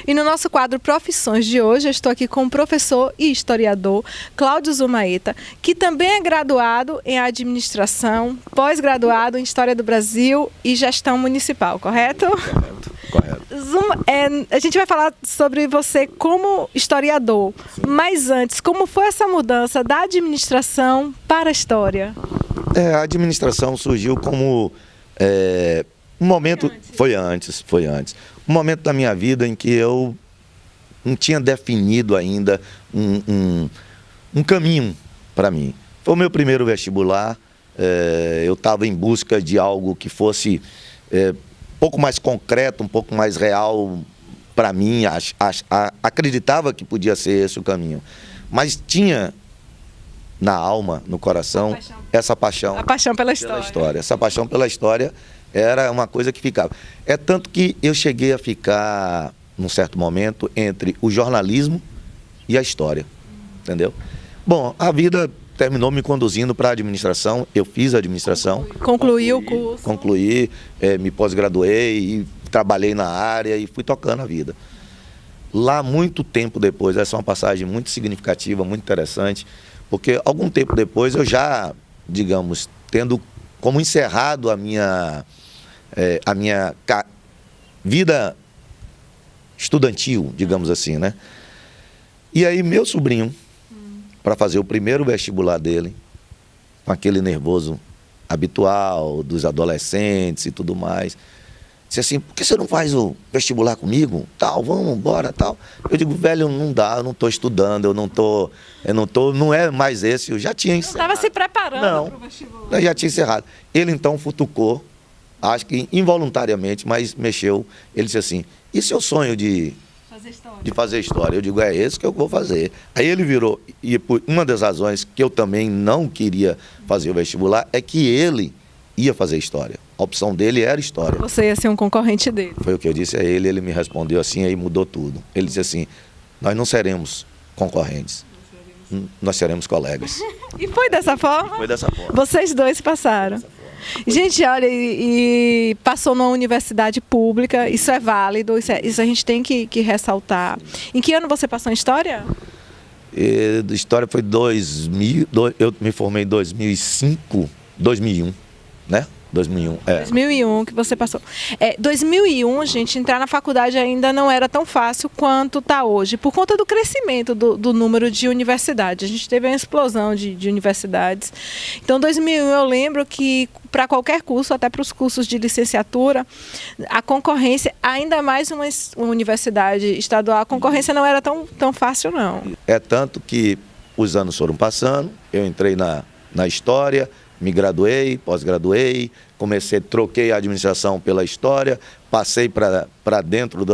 E no nosso quadro Profissões de hoje, eu estou aqui com o professor e historiador Cláudio Zumaeta, que também é graduado em administração, pós-graduado em História do Brasil e Gestão Municipal, correto? Correto. A gente vai falar sobre você como historiador, sim, mas antes, como foi essa mudança da administração para a história? A administração surgiu como um momento... Foi antes. Um momento da minha vida em que eu não tinha definido ainda um caminho para mim. Foi o meu primeiro vestibular, eu estava em busca de algo que fosse um pouco mais concreto, um pouco mais real para mim, acreditava que podia ser esse o caminho. Mas tinha na alma, no coração, essa paixão. A paixão pela história. Essa paixão pela história era uma coisa que ficava. É tanto que eu cheguei a ficar, num certo momento, entre o jornalismo e a história. Entendeu? Bom, a vida terminou me conduzindo para a administração. Eu fiz a administração. Concluí o curso. Concluí, me pós-graduei e trabalhei na área e fui tocando a vida. Lá, muito tempo depois, essa é uma passagem muito significativa, muito interessante, porque algum tempo depois eu já, digamos, tendo como encerrado a minha vida estudantil, digamos assim, né? E aí meu sobrinho, para fazer o primeiro vestibular dele, com aquele nervoso habitual dos adolescentes e tudo mais, disse assim: por que você não faz o vestibular comigo? Tal, vamos embora, tal. Eu digo: velho, não dá, eu não estou estudando, não é mais esse, eu já tinha encerrado. Estava se preparando para o vestibular. Eu já tinha encerrado. Ele então futucou, acho que involuntariamente, mas mexeu. Ele disse assim: e seu sonho de fazer história? Eu digo: é esse que eu vou fazer. Aí ele virou, e por uma das razões que eu também não queria fazer o vestibular é que ele ia fazer história. A opção dele era história. Você ia ser um concorrente dele. Foi o que eu disse a ele, ele me respondeu assim, aí mudou tudo. Ele disse assim: nós não seremos concorrentes, nós seremos colegas. E foi dessa forma? Foi dessa forma. Vocês dois passaram. Gente, olha, e passou numa universidade pública, isso é válido, isso a gente tem que ressaltar. Em que ano você passou em História? História foi 2000, eu me formei em 2001, né? 2001, 2001 que você passou. 2001, gente, entrar na faculdade ainda não era tão fácil quanto está hoje, por conta do crescimento do número de universidades. A gente teve uma explosão de universidades. Então, 2001 eu lembro que para qualquer curso, até para os cursos de licenciatura, a concorrência, ainda mais uma universidade estadual, a concorrência não era tão fácil, não. É tanto que os anos foram passando, eu entrei na história, me graduei, pós-graduei, troquei a administração pela história, passei para dentro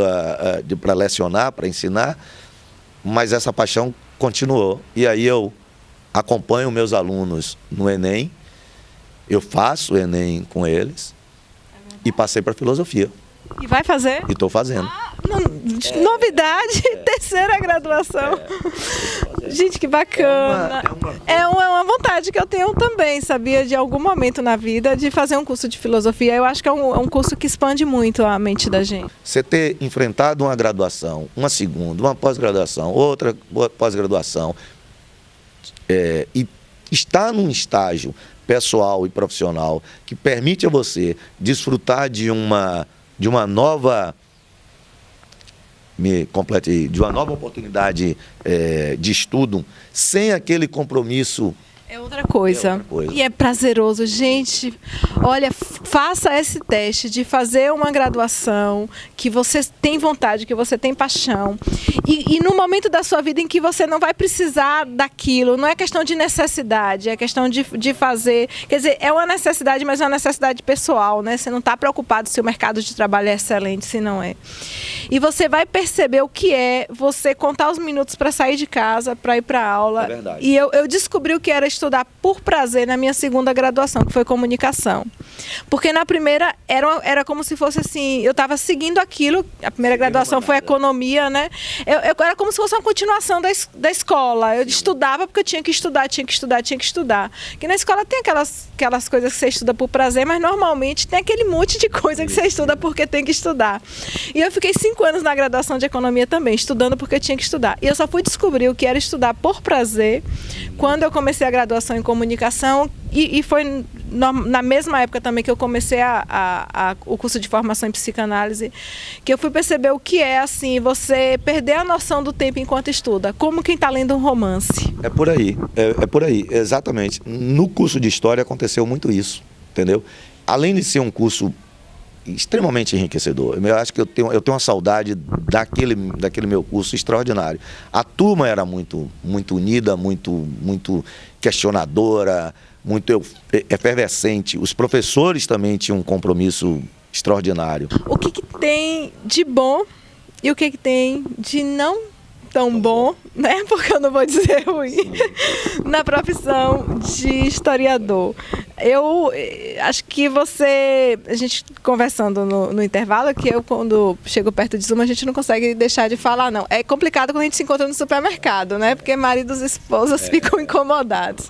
para lecionar, para ensinar, mas essa paixão continuou. E aí eu acompanho meus alunos no Enem, eu faço o Enem com eles e passei para filosofia. E vai fazer? E estou fazendo. Novidade, terceira graduação. Gente, que bacana. É uma vontade que eu tenho também, sabia, de algum momento na vida, de fazer um curso de filosofia. Eu acho que é um curso que expande muito a mente da gente. Você ter enfrentado uma graduação, uma segunda, uma pós-graduação, outra pós-graduação, e estar num estágio pessoal e profissional que permite a você desfrutar de uma nova oportunidade de estudo, sem aquele compromisso. É outra coisa. E é prazeroso. Gente, olha, faça esse teste de fazer uma graduação que você tem vontade, que você tem paixão. E no momento da sua vida em que você não vai precisar daquilo, não é questão de necessidade, é questão de fazer. Quer dizer, é uma necessidade, mas é uma necessidade pessoal, né? Você não está preocupado se o mercado de trabalho é excelente, se não é. E você vai perceber o que é você contar os minutos para sair de casa, para ir para a aula. É verdade. E eu descobri o que era estudar por prazer na minha segunda graduação, que foi comunicação. Porque na primeira era como se fosse assim, eu estava seguindo aquilo, a primeira graduação foi economia, né? Eu era como se fosse uma continuação da escola. Eu estudava porque eu tinha que estudar. Que na escola tem aquelas coisas que você estuda por prazer, mas normalmente tem aquele monte de coisa que você estuda porque tem que estudar. E eu fiquei 5 anos na graduação de economia também, estudando porque eu tinha que estudar. E eu só fui descobrir o que era estudar por prazer quando eu comecei a graduação em comunicação, e foi na mesma época também que eu comecei o curso de formação em psicanálise, que eu fui perceber o que é assim, você perder a noção do tempo enquanto estuda, como quem está lendo um romance. É por aí, por aí, exatamente. No curso de História aconteceu muito isso, entendeu? Além de ser um curso extremamente enriquecedor, eu acho que eu tenho uma saudade daquele meu curso extraordinário. A turma era muito unida, muito questionadora, muito efervescente. Os professores também tinham um compromisso extraordinário. O que tem de bom e o que tem de não tão bom, né? Porque eu não vou dizer ruim, na profissão de historiador. Eu acho que a gente conversando no intervalo, que eu quando chego perto de Zuma, a gente não consegue deixar de falar, não. É complicado quando a gente se encontra no supermercado, né? Porque maridos e esposas ficam incomodados.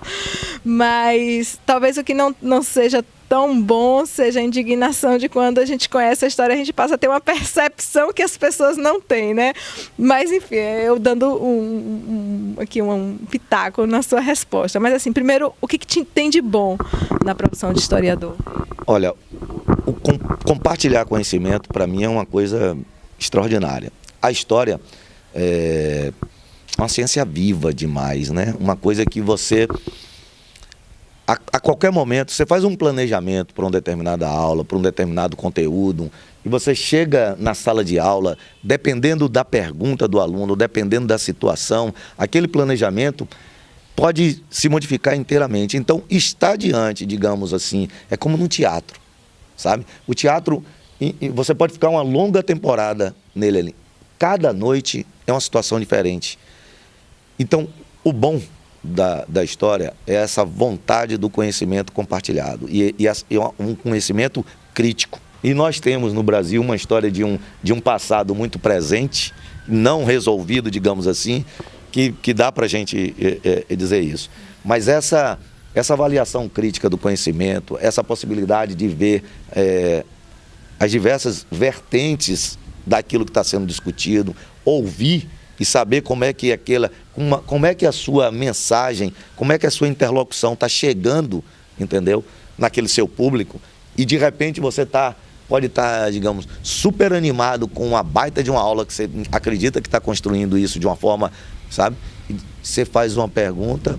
Mas talvez o que não seja tão bom seja a indignação de quando a gente conhece a história, a gente passa a ter uma percepção que as pessoas não têm, né? Mas, enfim, eu dando aqui um pitaco na sua resposta. Mas, assim, primeiro, o que tem de bom na profissão de historiador? Olha, compartilhar conhecimento, para mim, é uma coisa extraordinária. A história é uma ciência viva demais, né? Uma coisa que você... A qualquer momento, você faz um planejamento para uma determinada aula, para um determinado conteúdo, e você chega na sala de aula, dependendo da pergunta do aluno, dependendo da situação, aquele planejamento pode se modificar inteiramente. Então, estar diante, digamos assim, é como no teatro, sabe? O teatro, você pode ficar uma longa temporada nele ali. Cada noite é uma situação diferente. Então, o bom da história é essa vontade do conhecimento compartilhado e um conhecimento crítico. E nós temos no Brasil uma história de um passado muito presente, não resolvido, digamos assim, que dá para a gente dizer isso. Mas essa avaliação crítica do conhecimento, essa possibilidade de ver as diversas vertentes daquilo que está sendo discutido, ouvir e saber como é que a sua mensagem, como é que a sua interlocução está chegando, entendeu? Naquele seu público, e de repente você pode estar, digamos, super animado com uma baita de uma aula que você acredita que está construindo isso de uma forma, sabe? E você faz uma pergunta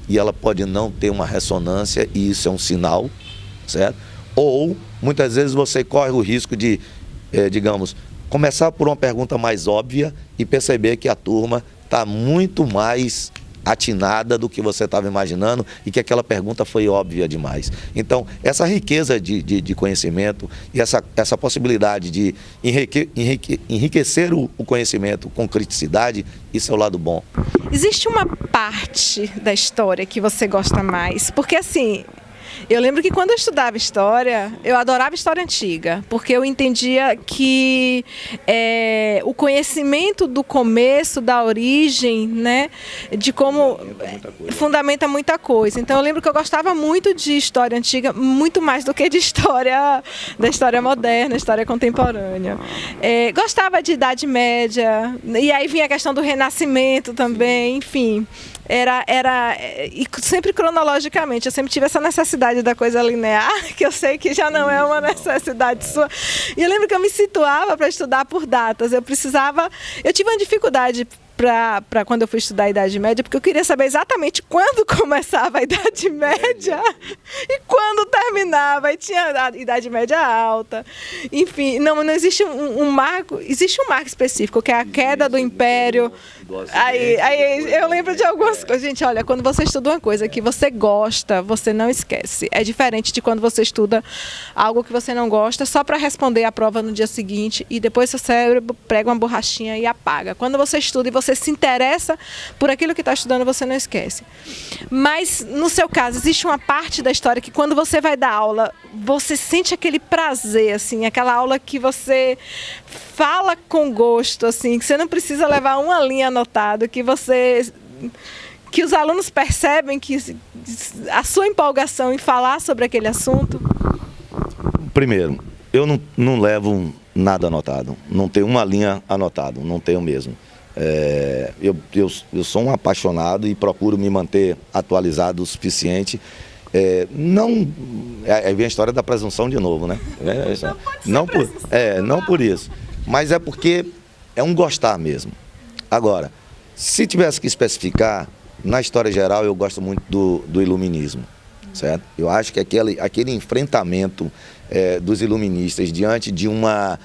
e ela pode não ter uma ressonância, e isso é um sinal, certo? Ou, muitas vezes, você corre o risco de, digamos, começar por uma pergunta mais óbvia e perceber que a turma está muito mais atinada do que você estava imaginando e que aquela pergunta foi óbvia demais. Então, essa riqueza de conhecimento e essa possibilidade de enriquecer o conhecimento com criticidade, isso é o lado bom. Existe uma parte da história que você gosta mais? Porque, assim... Eu lembro que quando eu estudava história, eu adorava história antiga, porque eu entendia que o conhecimento do começo, da origem, né, de como fundamenta muita coisa. Então eu lembro que eu gostava muito de história antiga, muito mais do que da história moderna, história contemporânea. Gostava de Idade Média, e aí vinha a questão do Renascimento também, enfim. E sempre cronologicamente, eu sempre tive essa necessidade da coisa linear, que eu sei que já não é uma necessidade sua. E eu lembro que eu me situava para estudar por datas. Eu tive uma dificuldade para quando eu fui estudar a Idade Média, porque eu queria saber exatamente quando começava a Idade Média e quando terminava. E tinha a Idade Média Alta. Enfim, não existe um marco, existe um marco específico, que é a queda do Império. Aí eu lembro de algumas coisas. Gente, olha, quando você estuda uma coisa que você gosta, você não esquece. É diferente de quando você estuda algo que você não gosta só para responder a prova no dia seguinte e depois seu cérebro prega uma borrachinha e apaga. Quando você estuda e você você se interessa por aquilo que está estudando, você não esquece. Mas, no seu caso, existe uma parte da história que quando você vai dar aula, você sente aquele prazer, assim, aquela aula que você fala com gosto, assim, que você não precisa levar uma linha anotada, que os alunos percebem que a sua empolgação em falar sobre aquele assunto? Primeiro, eu não levo nada anotado, não tenho uma linha anotada, não tenho mesmo. Eu sou um apaixonado e procuro me manter atualizado o suficiente. Aí vem a história da presunção de novo, né? Não por isso, mas é porque é um gostar mesmo. Agora, se tivesse que especificar, na história geral eu gosto muito do iluminismo, certo? Eu acho que aquele enfrentamento dos iluministas diante de uma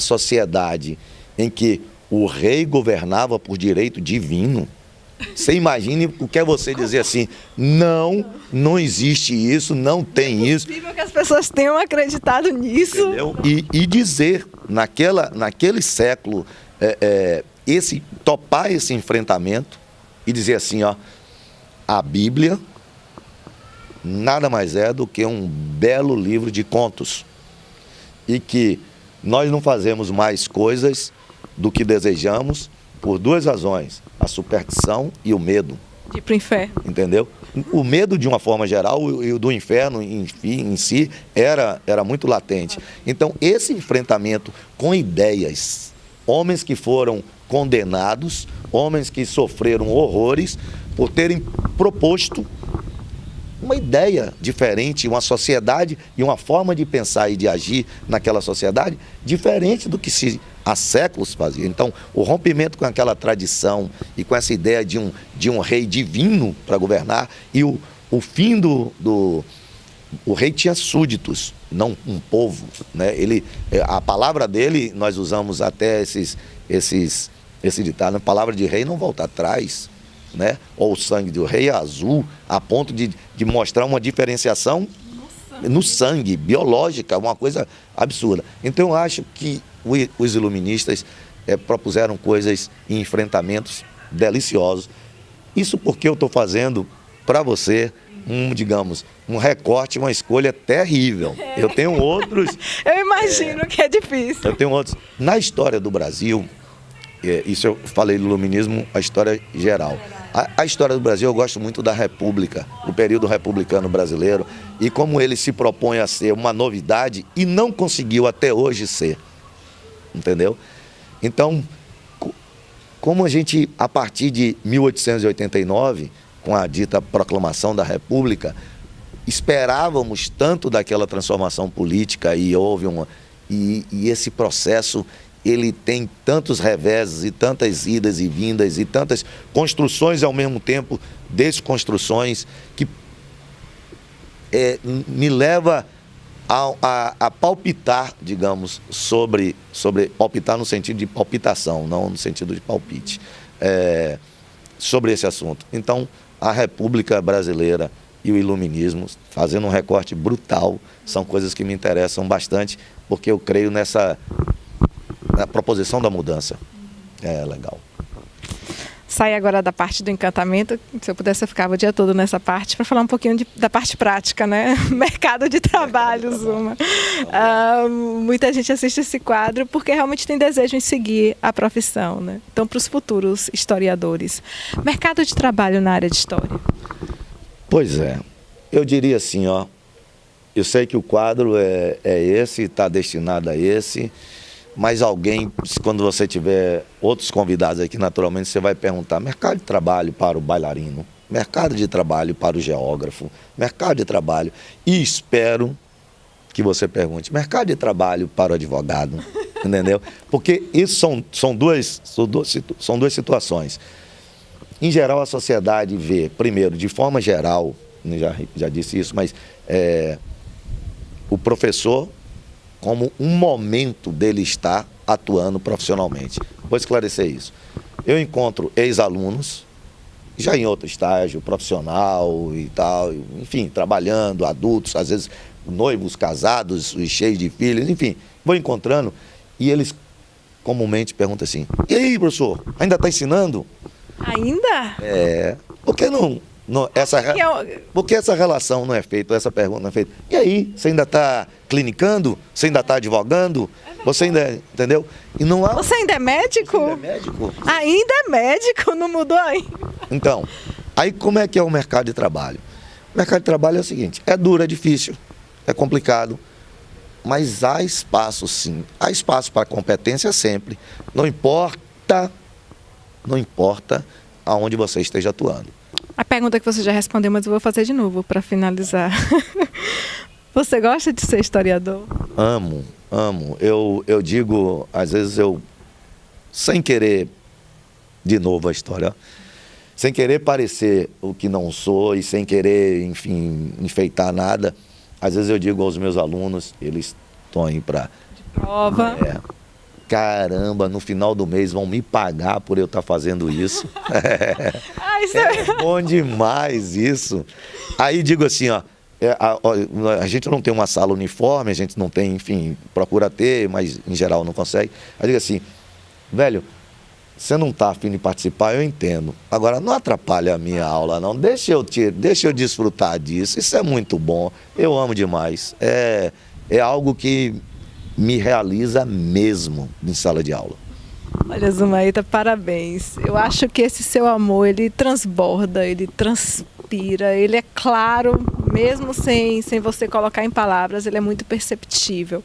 sociedade em que o rei governava por direito divino. Você imagine o que é você dizer assim, não existe isso, não tem isso. É possível que as pessoas tenham acreditado nisso. Entendeu? E dizer, naquele século, topar esse enfrentamento e dizer assim, ó, a Bíblia nada mais é do que um belo livro de contos. E que nós não fazemos mais coisas do que desejamos por duas razões, a superstição e o medo. De ir para o inferno. Entendeu? O medo, de uma forma geral, e o do inferno em si, era muito latente. Então, esse enfrentamento com ideias, homens que foram condenados, homens que sofreram horrores por terem proposto uma ideia diferente, uma sociedade e uma forma de pensar e de agir naquela sociedade diferente do que há séculos fazia. Então, o rompimento com aquela tradição e com essa ideia de um rei divino para governar e o fim o rei tinha súditos, não um povo, né? A palavra dele, nós usamos até esse ditado, a palavra de rei não volta atrás, né? Ou o sangue do rei é azul, a ponto de mostrar uma diferenciação no sangue, biológica, uma coisa absurda. Então eu acho que os iluministas propuseram coisas e enfrentamentos deliciosos. Isso porque eu estou fazendo para você um recorte, uma escolha terrível. Eu tenho outros... Eu imagino que é difícil. Eu tenho outros. Na história do Brasil, isso eu falei do iluminismo, a história geral. A história do Brasil, eu gosto muito da República, do período republicano brasileiro, e como ele se propõe a ser uma novidade e não conseguiu até hoje ser. Entendeu? Então, como a gente, a partir de 1889, com a dita proclamação da República, esperávamos tanto daquela transformação política e houve e esse processo, ele tem tantos reveses e tantas idas e vindas e tantas construções ao mesmo tempo, desconstruções, que me leva a palpitar, digamos, sobre palpitar no sentido de palpitação, não no sentido de palpite, sobre esse assunto. Então, a República Brasileira e o iluminismo, fazendo um recorte brutal, são coisas que me interessam bastante, porque eu creio na proposição da mudança. É legal. Sai agora da parte do encantamento, se eu pudesse eu ficava o dia todo nessa parte, para falar um pouquinho da parte prática, né? Mercado de trabalho, Zuma. Muita gente assiste esse quadro porque realmente tem desejo em seguir a profissão, né? Então, para os futuros historiadores, mercado de trabalho na área de história. Pois é, eu diria assim, ó, eu sei que o quadro é esse, está destinado a esse, mas alguém, quando você tiver outros convidados aqui, naturalmente você vai perguntar: mercado de trabalho para o bailarino, mercado de trabalho para o geógrafo, mercado de trabalho, e espero que você pergunte: mercado de trabalho para o advogado, entendeu? Porque isso são duas situações. Em geral, a sociedade vê, primeiro, de forma geral, já disse isso, mas o professor como um momento dele estar atuando profissionalmente. Vou esclarecer isso. Eu encontro ex-alunos, já em outro estágio profissional e tal, enfim, trabalhando, adultos, às vezes noivos, casados, cheios de filhos, enfim, vou encontrando e eles comumente pergunta assim, e aí, professor, ainda está ensinando? Ainda? Por que não porque essa relação não é feita, essa pergunta não é feita. E aí, você ainda está clinicando? Você ainda está advogando? Você ainda, entendeu? E não há... Você ainda é médico? Você ainda é médico? Ainda é médico, não mudou ainda. Então, aí como é que é o mercado de trabalho? O mercado de trabalho é o seguinte, é duro, é difícil, é complicado, mas há espaço sim, há espaço para competência sempre, não importa aonde você esteja atuando. A pergunta que você já respondeu, mas eu vou fazer de novo para finalizar. Você gosta de ser historiador? Amo. Eu digo, às vezes sem querer, de novo a história, sem querer parecer o que não sou e sem querer, enfim, enfeitar nada, às vezes eu digo aos meus alunos, eles estão aí para... De prova. Caramba, no final do mês vão me pagar por eu estar fazendo isso. Isso é bom demais isso. Aí digo assim, a gente não tem uma sala uniforme, a gente não tem, enfim, procura ter, mas em geral não consegue. Aí digo assim, velho, você não está afim de participar, eu entendo. Agora, não atrapalha a minha aula, não. Deixa eu desfrutar disso, isso é muito bom, eu amo demais. É algo que me realiza mesmo em sala de aula. Olha, Zumaíta, parabéns. Eu acho que esse seu amor, ele transborda, ele transpira, ele é claro, mesmo sem você colocar em palavras, ele é muito perceptível.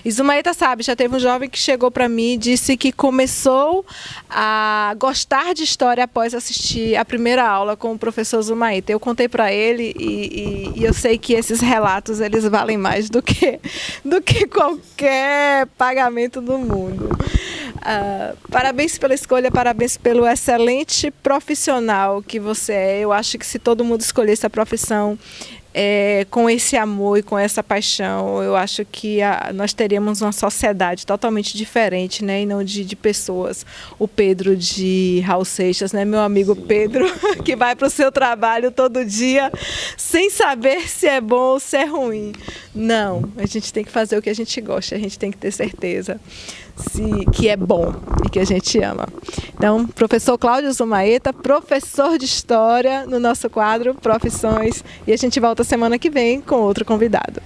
E Zumaíta sabe, já teve um jovem que chegou para mim e disse que começou a gostar de história após assistir a primeira aula com o professor Zumaíta. Eu contei para ele e eu sei que esses relatos, eles valem mais do que qualquer pagamento do mundo. Parabéns pela escolha, parabéns pelo excelente profissional que você é. Eu acho que se todo mundo escolhesse a profissão com esse amor e com essa paixão, eu acho que nós teríamos uma sociedade totalmente diferente, né? E não de pessoas. O Pedro de Raul Seixas, né? Meu amigo Pedro, que vai para o seu trabalho todo dia sem saber se é bom ou se é ruim. Não, a gente tem que fazer o que a gente gosta, a gente tem que ter certeza que é bom e que a gente ama. Então, professor Cláudio Zumaíta, professor de História no nosso quadro Profissões, e a gente volta semana que vem com outro convidado.